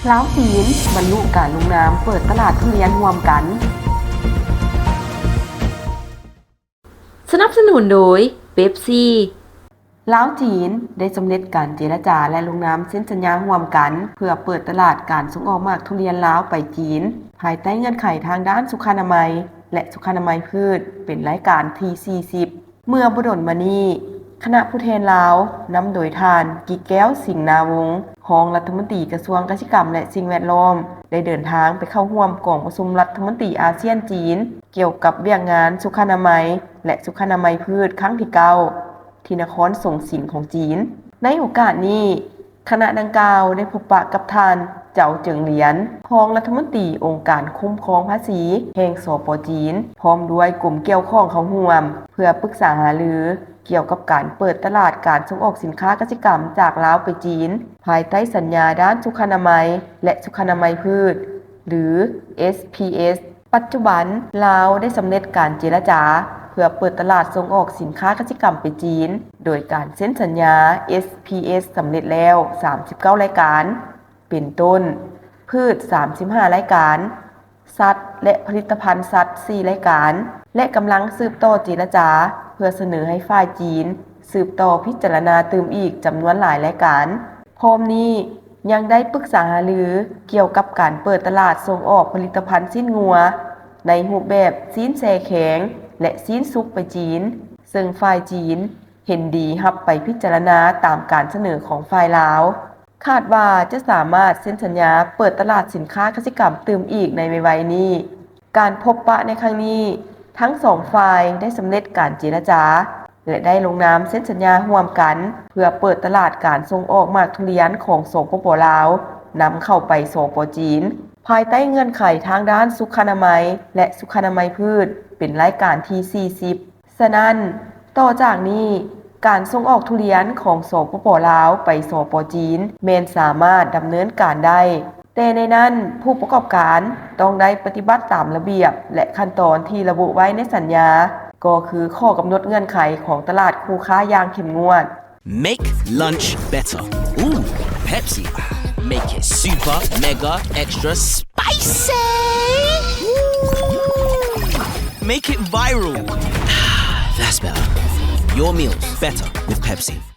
ลาวจีนบรรลุการลงนามเปิดตลาดทุเรียนร่วมกันสนับสนุนโดยเป๊ปซี่ลาวจีนได้สำเร็จการเจรจาและลงนามเซ็นสัญญาร่วมกันเพื่อเปิดตลาดการส่งออกหมากทุเรียนลาวไปจีนภายใต้เงื่อนไขทางด้านสุขอนามัยและสุขอนามัยพืชเป็นรายการที่ 40 เมื่อบ่ดลมานี้คณะผู้แทนลาวนำโดยท่านกิแก้วสิงห์นาวงศ์รองรัฐมนตรีกระทรวงเกษตรกรรมและสิ่งแวดล้อมได้เดินทางไปเข้าร่วมกองประชุมรัฐมนตรีอาเซียนจีนเกี่ยวกับเรื่องงานสุขอนามัยและสุขอนามัยพืชครั้งที่ 9ที่นครสงสินของจีนในโอกาสนี้คณะดังกล่าวได้พบปะกับท่านเจ้าเจิงเหรียญรองรัฐมนตรีองค์การคุ้มครองภาษีแห่งสป.จีนพร้อมด้วยกลุ่มเกี่ยวข้องเข้าร่วมเพื่อปรึกษาหารือเกี่ยวกับการเปิดตลาดการส่งออกสินค้าเกษตรกรรมจากลาวไปจีนภายใต้สัญญาด้านสุขอนามัยและสุขอนามัยพืชหรือ SPS ปัจจุบันลาวได้สำเร็จการเจรจาเพื่อเปิดตลาดส่งออกสินค้าเกษตรกรรมไปจีนโดยการเซ็นสัญญา SPS สำเร็จแล้ว39รายการเป็นต้นพืช35รายการสัตว์และผลิตภัณฑ์สัตว์4รายการและกำลังสืบต่อเจรจาเพื่อเสนอให้ฝ่ายจีนสืบต่อพิจารณาเติมอีกจำนวนหลายรายการพร้อมนี้ยังได้ปรึกษาหารือเกี่ยวกับการเปิดตลาดส่งออกผลิตภัณฑ์สิ้นงัวในรูปแบบซีนแช่แข็งและซีนซุกไปจีนซึ่งฝ่ายจีนเห็นดีรับไปพิจารณาตามการเสนอของฝ่ายลาวคาดว่าจะสามารถเซ็นสัญญาเปิดตลาดสินค้าเกษตรกรรมเติมอีกในไวๆนี้การพบปะในครั้งนี้ทั้งสองฝ่ายได้สำเร็จการเจรจาและได้ลงนามเซ็นสัญญาร่วมกันเพื่อเปิดตลาดการส่งออกหมากทุเรียนของสปป.ลาวนำเข้าไปสป.จีนภายใต้เงื่อนไขทางด้านสุขอนามัยและสุขอนามัยพืชเป็นรายการที่ 40 ฉะนั้นต่อจากนี้การส่งออกทุเรียนของสปป.ลาวไปสป.จีนแม้นสามารถดำเนินการได้แต่ในนั้นผู้ประกอบการต้องได้ปฏิบัติตามระเบียบและขั้นตอนที่ระบุไว้ในสัญญาก็คือข้อกำหนดเงื่อนไขของตลาดคู่ค้าอย่างเข้มงวด Make lunch better. Ooh, Pepsi. Make it super, mega, extra spicy. Make it viral. That's better. Your meals better with Pepsi.